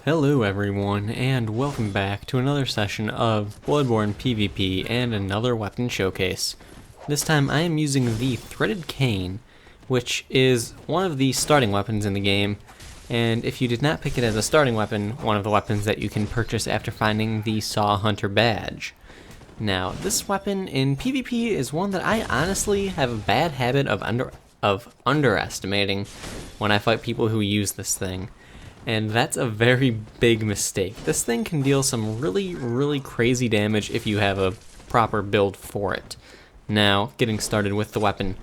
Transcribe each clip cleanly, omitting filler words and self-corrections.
Hello everyone, and welcome back to another session of Bloodborne PvP and another weapon showcase. This time I am using the Threaded Cane, which is one of the starting weapons in the game, and if you did not pick it as a starting weapon, one of the weapons that you can purchase after finding the Saw Hunter badge. Now, this weapon in PvP is one that I honestly have a bad habit of underestimating when I fight people who use this thing. And that's a very big mistake. This thing can deal some really crazy damage if you have a proper build for it. Now, getting started with the weapon,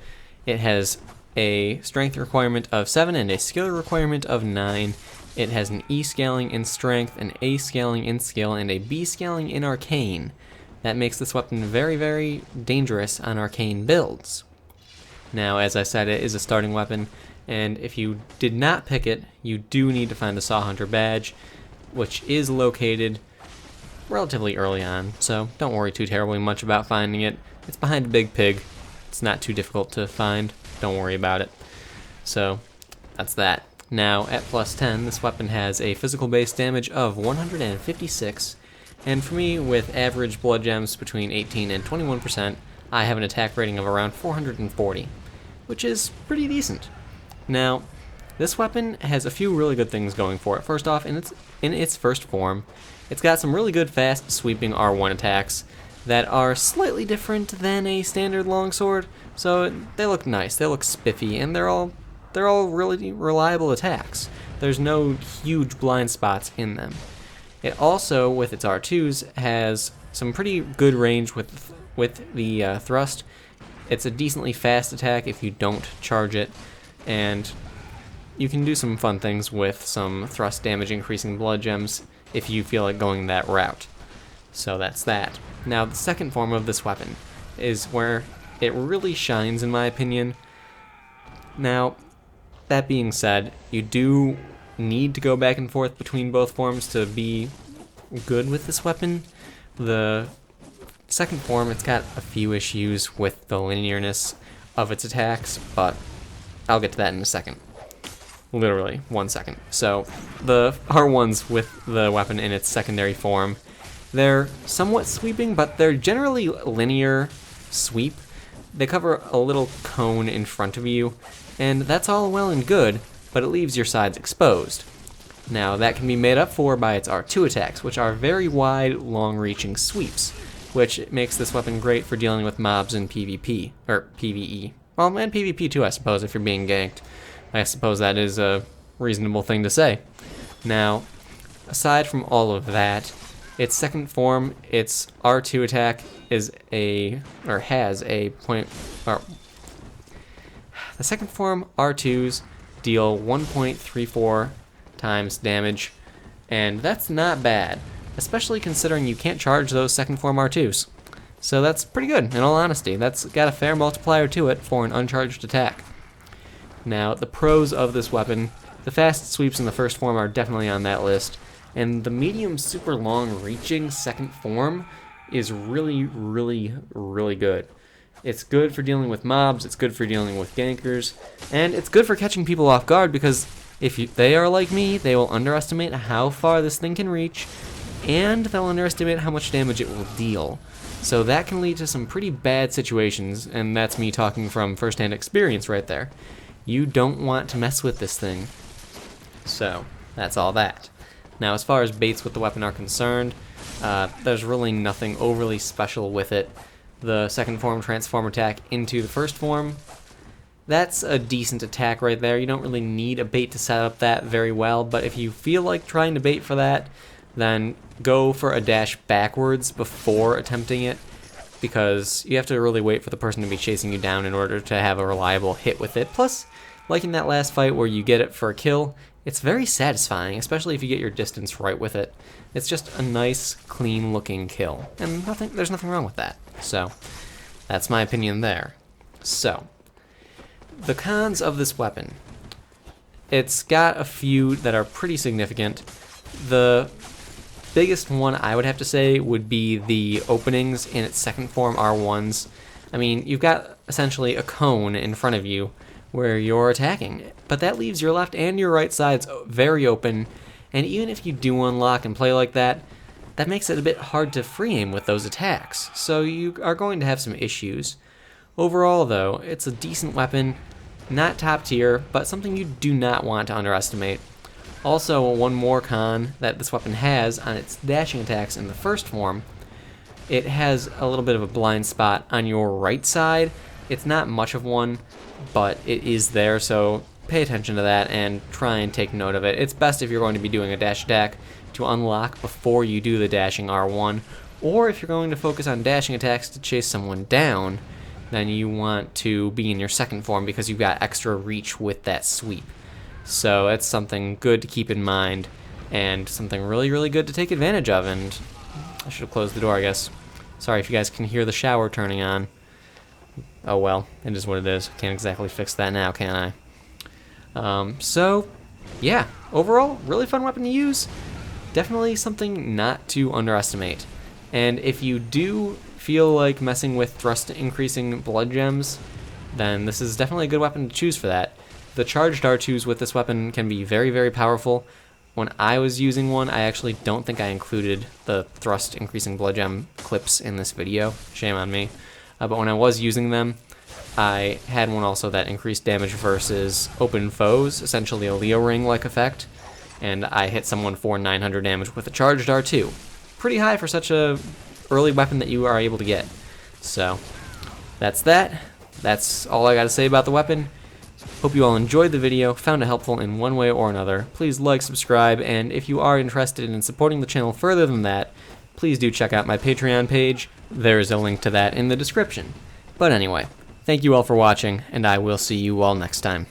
it has a strength requirement of 7 and a skill requirement of 9. It has an E scaling in strength, an A scaling in skill, and a B scaling in arcane. That makes this weapon very dangerous on arcane builds. Now, as I said, it is a starting weapon, and if you did not pick it, you do need to find the Saw Hunter badge, which is located relatively early on, so don't worry too terribly much about finding it. It's behind a big pig. It's not too difficult to find. Don't worry about it. So, that's that. Now, at plus 10, this weapon has a physical base damage of 156, and for me, with average blood gems between 18 and 21%, I have an attack rating of around 440, which is pretty decent. Now, this weapon has a few really good things going for it. First off, in its first form, it's got some really good fast sweeping R1 attacks that are slightly different than a standard longsword, so they look nice, they look spiffy, and they're all really reliable attacks. There's no huge blind spots in them. It also, with its R2s, has some pretty good range with the thrust. It's a decently fast attack if you don't charge it, and you can do some fun things with some thrust damage increasing blood gems if you feel like going that route. So that's that. Now, the second form of this weapon is where it really shines, in my opinion. Now, that being said, you do need to go back and forth between both forms to be good with this weapon. The second form, it's got a few issues with the linearness of its attacks, but I'll get to that in a second. Literally, 1 second. So, the R1s with the weapon in its secondary form, they're somewhat sweeping, but they're generally linear sweep. They cover a little cone in front of you, and that's all well and good, but it leaves your sides exposed. Now, that can be made up for by its R2 attacks, which are very wide, long-reaching sweeps, which makes this weapon great for dealing with mobs in PvP, or PvE. Well, and PvP too, I suppose, if you're being ganked. I suppose that is a reasonable thing to say. Now, aside from all of that, its second form, its R2 attack has a point, or the second form R2s deal 1.34 times damage, and that's not bad, especially considering you can't charge those second form R2s. So that's pretty good, in all honesty. That's got a fair multiplier to it for an uncharged attack. Now, the pros of this weapon, the fast sweeps in the first form are definitely on that list, and the medium super long reaching second form is really good. It's good for dealing with mobs, it's good for dealing with gankers, and it's good for catching people off guard because if they are like me, they will underestimate how far this thing can reach, and they'll underestimate how much damage it will deal. So that can lead to some pretty bad situations, and that's me talking from first-hand experience right there. You don't want to mess with this thing. So, that's all that. Now, as far as baits with the weapon are concerned, there's really nothing overly special with it. The second form transform attack into the first form, that's a decent attack right there. You don't really need a bait to set up that very well, but if you feel like trying to bait for that, then go for a dash backwards before attempting it, because you have to really wait for the person to be chasing you down in order to have a reliable hit with it. Plus, like in that last fight where you get it for a kill, it's very satisfying, especially if you get your distance right with it. It's just a nice, clean-looking kill, and there's nothing wrong with that. So, that's my opinion there. So, the cons of this weapon. It's got a few that are pretty significant. The biggest one I would have to say would be the openings in its second form R1s. I mean, you've got essentially a cone in front of you where you're attacking, but that leaves your left and your right sides very open, And even if you do unlock and play like that, that makes it a bit hard to free aim with those attacks, so you are going to have some issues. Overall though, it's a decent weapon, not top tier, but something you do not want to underestimate. Also, one more con that this weapon has on its dashing attacks in the first form, it has a little bit of a blind spot on your right side. It's not much of one, but it is there, so pay attention to that and try and take note of it. It's best if you're going to be doing a dash attack to unlock before you do the dashing R1, or if you're going to focus on dashing attacks to chase someone down, then you want to be in your second form because you've got extra reach with that sweep. So it's something good to keep in mind and something really, really good to take advantage of. And I should have closed the door, I guess. Sorry if you guys can hear the shower turning on. Oh well, it is what it is. Can't exactly fix that now, can I? So, yeah, overall, really fun weapon to use. Definitely something not to underestimate. And if you do feel like messing with thrust increasing blood gems, then this is definitely a good weapon to choose for that. The charged R2s with this weapon can be very, very powerful. When I was using one, I actually don't think I included the thrust increasing blood gem clips in this video. Shame on me. But when I was using them, I had one also that increased damage versus open foes, essentially a Leo ring-like effect, and I hit someone for 900 damage with a charged R2. Pretty high for such a early weapon that you are able to get. So, that's that. That's all I gotta say about the weapon. Hope you all enjoyed the video, found it helpful in one way or another. Please like, subscribe, and if you are interested in supporting the channel further than that, please do check out my Patreon page. There is a link to that in the description. But anyway, thank you all for watching, and I will see you all next time.